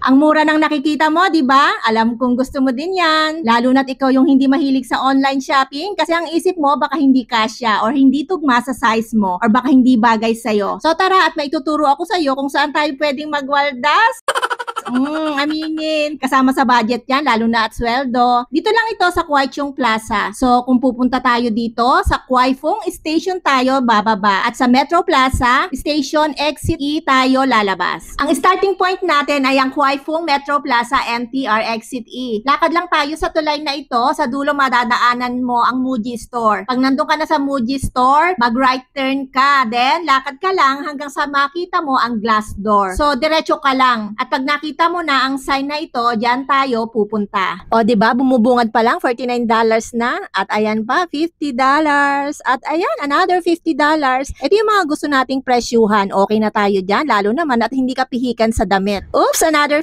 Ang mura ng nakikita mo, di ba? Alam kong gusto mo din yan. Lalo na't ikaw yung hindi mahilig sa online shopping kasi ang isip mo baka hindi kasya or hindi tugma sa size mo or baka hindi bagay sa'yo. So tara at maituturo ako sa'yo kung saan tayo pwedeng magwaldas. Aminin. Kasama sa budget yan, lalo na at sweldo. Dito lang ito sa Kwai Chung Plaza. So, kung pupunta tayo dito, sa Kwai Fong Station tayo bababa. At sa Metro Plaza, Station Exit E tayo lalabas. Ang starting point natin ay ang Kwai Fong Metro Plaza MTR Exit E. Lakad lang tayo sa tulay na ito. Sa dulo madadaanan mo ang Muji Store. Pag nandun ka na sa Muji Store, mag-right turn ka. Then, lakad ka lang hanggang sa makita mo ang glass door. So, diretso ka lang. At pag nakita mo na ang sign na ito, diyan tayo pupunta. O, di ba bumubungad pa lang, $49 na. At ayan pa, $50. At ayan, another $50. Ito yung mga gusto nating presyuhan. Okay na tayo diyan, lalo naman at hindi ka pihikan sa damit. Oops, another